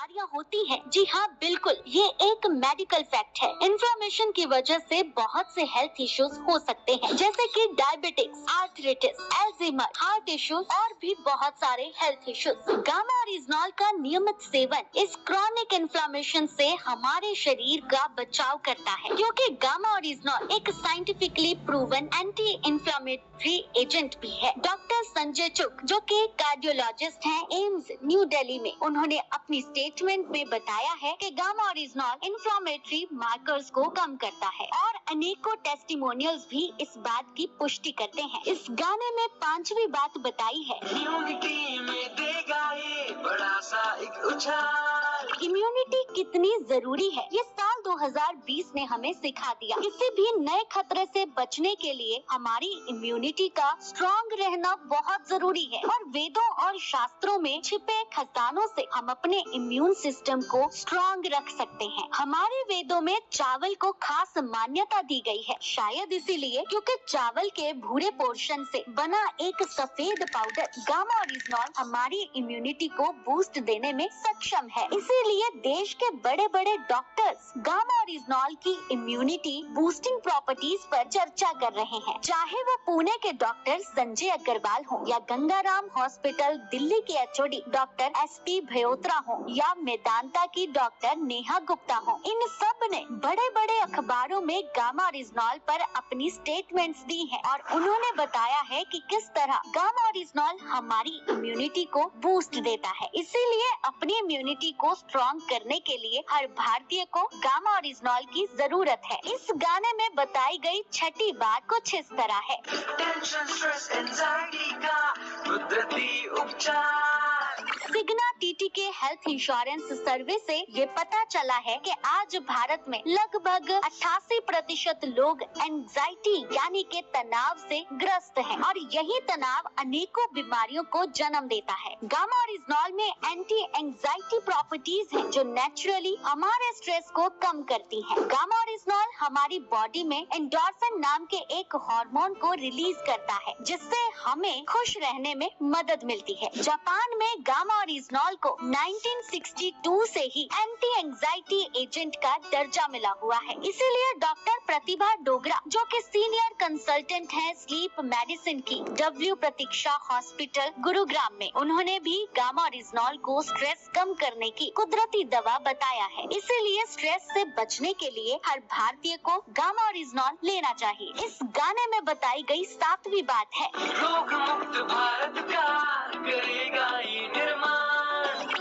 बीमारियां होती हैं। जी हाँ, बिल्कुल, ये एक मेडिकल फैक्ट है। इन्फ्लेमेशन की वजह से बहुत से हेल्थ इश्यूज हो सकते हैं, जैसे कि diabetics, arthritis, Alzheimer, heart issues और भी बहुत सारे हेल्थ इश्यूज। गामा ओरिजिनॉल का नियमित सेवन इस क्रॉनिक इन्फ्लेमेशन से हमारे शरीर का बचाव करता है, क्योंकि गामा ओरिजिनॉल एक scientifically proven anti inflammatory agent भी है। डॉक्टर संजय चुक, जो कि कार्डियोलॉजिस्ट हैं एम्स न्यू दिल्ली में, उन्होंने अपनी स्टेटमेंट में बताया है कि गामा ओरिजिनॉल इन्फ्लेमेटरी मार्कर्स को कम करता है और अनेकों टेस्टिमोनियल्स भी इस बात की पुष्टि करते हैं। इस गाने में 5वीं बात बताई है, इम्यूनिटी में देगा ये बड़ा सा एक उछाल। इम्यूनिटी कितनी जरूरी है, ये साल 2020 ने हमें सिखा दिया। किसी भी नए खतरे से बचने के लिए हमारी इम्यूनिटी का स्ट्रॉन्ग रहना बहुत जरूरी है और वेदों और शास्त्रों में छिपे खजानों से हम अपने इम्यून सिस्टम को स्ट्रॉन्ग रख सकते हैं। हमारे वेदों में चावल को खास मान्यता दी गई है, शायद इसीलिए क्योंकि चावल के भूरे पोर्शन से बना एक सफेद पाउडर गामा ओरिजिनॉल हमारी इम्यूनिटी को बूस्ट देने में सक्षम है। इसीलिए देश के बड़े बड़े डॉक्टर्स गामा ओरिजिनॉल की इम्यूनिटी बूस्टिंग प्रॉपर्टीज पर चर्चा कर रहे हैं। चाहे वो पुणे के डॉक्टर संजय अग्रवाल हो या गंगाराम हॉस्पिटल दिल्ली के एचओडी डॉक्टर एसपी भयोत्रा हो या मेदांता की डॉक्टर नेहा गुप्ता हो, इन सब ने बड़े बड़े अखबारों में गामा ओरिजिनॉल पर अपनी स्टेटमेंट्स दी हैं और उन्होंने बताया है कि किस तरह गामा ओरिजिनॉल हमारी इम्यूनिटी को बूस्ट देता है। इसीलिए अपनी इम्यूनिटी को स्ट्रॉन्ग करने के लिए हर भारतीय को गामा ओरिजिनॉल की जरूरत है। इस गाने में बताई गई 6ठी बात कुछ इस तरह है, टेंशन, स्ट्रेस, एंजाइटी का कुदरती उपचार। सिग्ना टीटी के हेल्थ इंश्योरेंस सर्वे से ये पता चला है कि आज भारत में लगभग 88% लोग एंजाइटी यानी के तनाव से ग्रस्त हैं और यही तनाव अनेकों बीमारियों को जन्म देता है। गामा ओरिजिनॉल में एंटी एंजाइटी प्रॉपर्टीज हैं जो नेचुरली हमारे स्ट्रेस को कम करती हैं। गामा ओरिजिनॉल हमारी बॉडी में एंडोर्फिन नाम के एक हार्मोन को रिलीज करता है, जिससे हमें खुश रहने में मदद मिलती है। जापान में गामा ओरिजिनॉल को 1962 से ही एंटी एंजाइटी एजेंट का दर्जा मिला हुआ है। इसीलिए डॉक्टर प्रतिभा डोगरा, जो कि सीनियर कंसल्टेंट है स्लीप मेडिसिन की W प्रतीक्षा हॉस्पिटल गुरुग्राम में, उन्होंने भी गामा ओरिजिनॉल को स्ट्रेस कम करने की कुदरती दवा बताया है। इसीलिए स्ट्रेस से बचने के लिए हर भारतीय को गामा ओरिजिनॉल लेना चाहिए। इस गाने में बताई गई 7वीं बात है, रोग मुक्त भारत का करेगा ये निर्माण।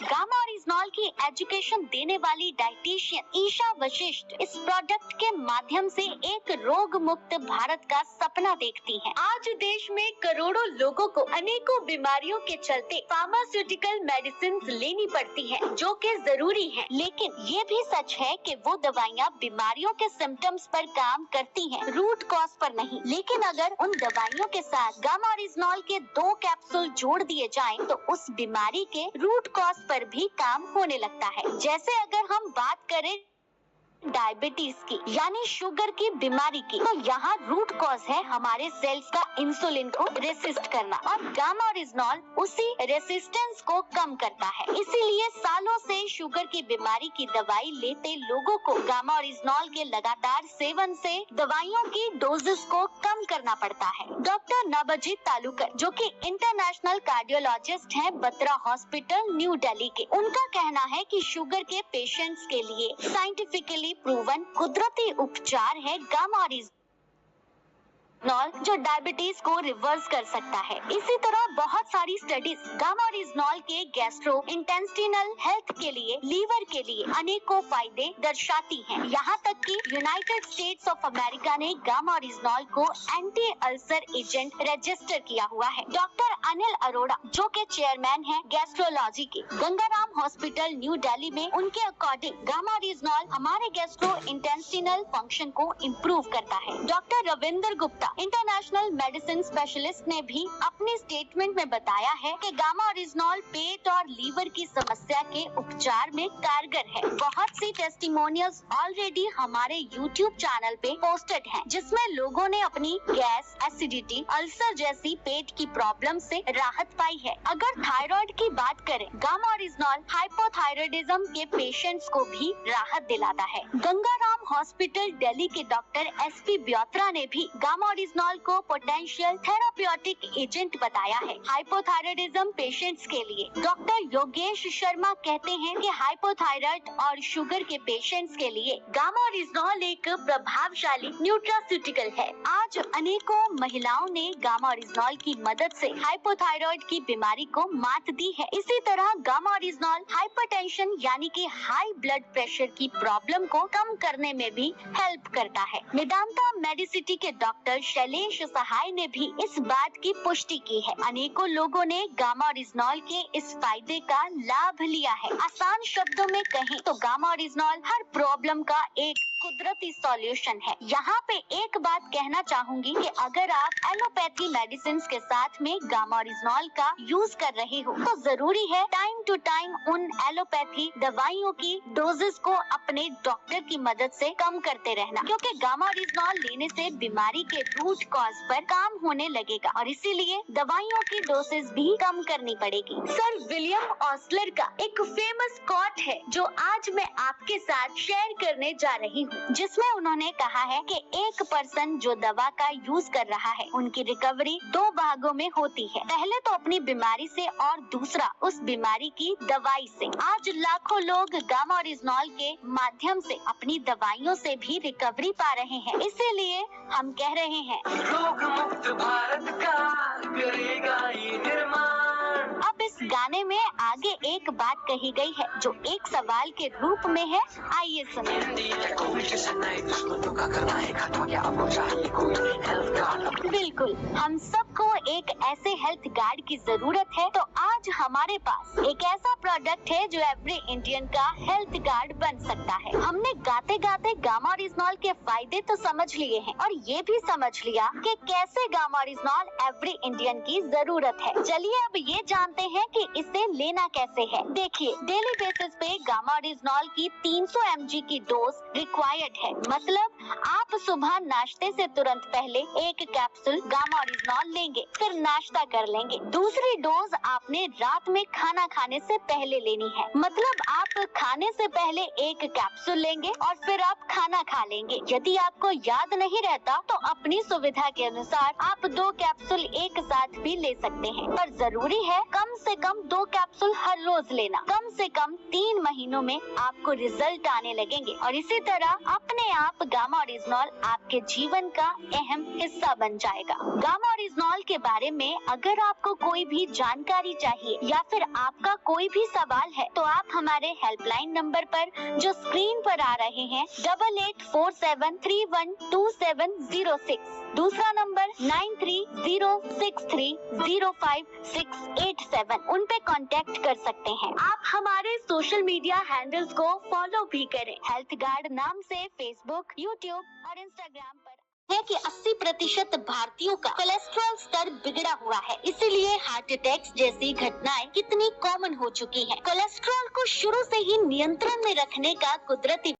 गामा ओरिजिनॉल की एजुकेशन देने वाली डाइटिशियन ईशा वशिष्ठ इस प्रोडक्ट के माध्यम से एक रोग मुक्त भारत का सपना देखती हैं। आज देश में करोड़ों लोगों को अनेकों बीमारियों के चलते फार्मास्यूटिकल मेडिसिन लेनी पड़ती हैं, जो कि जरूरी है, लेकिन ये भी सच है कि वो दवाइयाँ बीमारियों के सिम्टम्स पर काम करती हैं, रूट कॉज पर नहीं। लेकिन अगर उन दवाइयों के साथ गामा ओरिजिनॉल के 2 कैप्सूल जोड़ दिए जाएं, तो उस बीमारी के रूट कॉज पर भी काम होने लगता है। जैसे अगर हम बात करें डायबिटीज की यानी शुगर की बीमारी की, तो यहाँ रूट कॉज है हमारे सेल्स का इंसुलिन को रेसिस्ट करना और गामा ओरिजिनॉल उसी रेसिस्टेंस को कम करता है। इसीलिए सालों से शुगर की बीमारी की दवाई लेते लोगों को गामा ओरिजिनॉल के लगातार सेवन से दवाइयों की डोजेस को कम करना पड़ता है। डॉक्टर नवजीत तालुकर, जो कि इंटरनेशनल कार्डियोलॉजिस्ट हैं बत्रा हॉस्पिटल न्यू दिल्ली के, उनका कहना है कि शुगर के पेशेंट्स के लिए साइंटिफिकली प्रूवन कुदरती उपचार है गामा ओरिजिनॉल, जो डायबिटीज को रिवर्स कर सकता है। इसी तरह बहुत सारी स्टडीज गामा ओरिजिनॉल के गैस्ट्रो इंटेस्टिनल हेल्थ के लिए, लीवर के लिए अनेकों फायदे दर्शाती हैं। यहाँ तक कि यूनाइटेड स्टेट्स ऑफ अमेरिका ने गामा ओरिजिनॉल को एंटी अल्सर एजेंट रजिस्टर किया हुआ है। डॉक्टर अनिल अरोड़ा, जो के चेयरमैन हैं गैस्ट्रोलॉजी के गंगाराम हॉस्पिटल न्यू दिल्ली में, उनके अकॉर्डिंग गामा ओरिजिनॉल हमारे गैस्ट्रो इंटेस्टिनल फंक्शन को इम्प्रूव करता है। डॉक्टर रविंद्र गुप्ता, था। इंटरनेशनल मेडिसिन स्पेशलिस्ट ने भी अपने स्टेटमेंट में बताया है कि गामा ओरिजिनॉल पेट और लीवर की समस्या के उपचार में कारगर है। बहुत सी टेस्टिमोनियल्स ऑलरेडी हमारे YouTube चैनल पे पोस्टेड हैं, जिसमें लोगों ने अपनी गैस, एसिडिटी, अल्सर जैसी पेट की प्रॉब्लम से राहत पाई है। अगर थायराइड की बात करें, गामा ओरिजिनॉल हाइपोथायरायडिज्म के पेशेंट्स को भी राहत दिलाता है। गंगाराम हॉस्पिटल दिल्ली के डॉक्टर SP ब्योत्रा ने भी गामा ओरिजिनॉल को पोटेंशियल थेराप्यूटिक एजेंट बताया है हाइपोथायरायडिज्म पेशेंट्स के लिए। डॉक्टर योगेश शर्मा कहते हैं कि हाइपोथायराइड और शुगर के पेशेंट्स के लिए गामा ओरिजिनॉल एक प्रभावशाली न्यूट्रास्यूटिकल है। आज अनेकों महिलाओं ने गामा ओरिजिनॉल की मदद से हाइपोथायराइड की बीमारी को मात दी है। इसी तरह गामा ओरिजिनॉल हाइपरटेंशन यानी कि हाई ब्लड प्रेशर की प्रॉब्लम को कम करने में भी हेल्प करता है। मेदांता मेडिसिटी के डॉक्टर शैलेश सहाय ने भी इस बात की पुष्टि की है। अनेकों लोगों ने गामा ओरिजिनॉल के इस फायदे का लाभ लिया है। आसान शब्दों में कहें तो गामा ओरिजिनॉल हर प्रॉब्लम का एक कुदरती सॉल्यूशन है। यहाँ पे एक बात कहना चाहूंगी कि अगर आप एलोपैथी मेडिसिन के साथ में गामा ओरिजिनॉल का यूज कर रहे हो तो जरूरी है टाइम टू टाइम उन एलोपैथी दवाइयों की डोजेस को अपने डॉक्टर की मदद से कम करते रहना, क्योंकि गामा ओरिजिनॉल लेने से बीमारी के रूट कॉज पर काम होने लगेगा और इसीलिए दवाइयों की डोसेज भी कम करनी पड़ेगी। सर विलियम ऑस्लर का एक फेमस कोट है जो आज मैं आपके साथ शेयर करने जा रही हूँ, जिसमें उन्होंने कहा है कि एक पर्सन जो दवा का यूज कर रहा है उनकी रिकवरी दो भागों में होती है। पहले तो अपनी बीमारी से और दूसरा उस बीमारी की दवाई से। आज लाखों लोग गामा ओरिजिनॉल के माध्यम से अपनी दवाइयों से भी रिकवरी पा रहे हैं। इसीलिए हम कह रहे हैं रोग मुक्त भारत का करेगा ये निर्माण। अब इस गाने में आगे एक बात कही गई है जो एक सवाल के रूप में है, आइए सुनिए। बिल्कुल, हम सबको एक ऐसे हेल्थ गार्ड की जरूरत है, तो आज हमारे पास एक ऐसा प्रोडक्ट है जो एवरी इंडियन का हेल्थ गार्ड बन सकता है। हमने गाते गाते गामा ओरिजिनॉल के फायदे तो समझ लिए हैं और ये भी समझ लिया कि कैसे गामा ओरिजिनॉल एवरी इंडियन की जरूरत है। चलिए अब ये जानते हैं कि इसे लेना कैसे है। देखिए, डेली बेसिस पे गामा ओरिजिनॉल की 300 mg की डोज रिक्वायर्ड है। मतलब आप सुबह नाश्ते से तुरंत पहले एक कैप्सूल गामा ओरिजिनॉल लेंगे, फिर नाश्ता कर लेंगे। दूसरी डोज आपने रात में खाना खाने से पहले लेनी है। मतलब आप खाने से पहले एक कैप्सूल लेंगे और फिर आप खाना खा लेंगे। यदि आपको याद नहीं रहता तो अपनी सुविधा के अनुसार आप 2 कैप्सूल एक साथ भी ले सकते हैं, पर जरूरी है कम से कम 2 कैप्सूल हर रोज लेना। कम से कम 3 महीनों में आपको रिजल्ट आने लगेंगे और इसी तरह अपने आप गामा ओरिजिनॉल आपके जीवन का अहम हिस्सा बन जाएगा। गामा ओरिजिनॉल के बारे में अगर आपको कोई भी जानकारी चाहिए या फिर आपका कोई भी सवाल है तो आप हमारे हेल्पलाइन नंबर पर जो स्क्रीन पर आ रहे हैं 8847312706, दूसरा नंबर 9306305687 उन पे कांटेक्ट कर सकते हैं। आप हमारे सोशल मीडिया हैंडल्स को फॉलो भी करें। हेल्थ गार्ड नाम से फेसबुक, यूट्यूब और इंस्टाग्राम पर है कि 80% भारतीयों का कोलेस्ट्रॉल स्तर बिगड़ा हुआ है। इसीलिए हार्ट अटैक्स जैसी घटनाएं कितनी कॉमन हो चुकी हैं। कोलेस्ट्रॉल को शुरू से ही नियंत्रण में रखने का कुदरती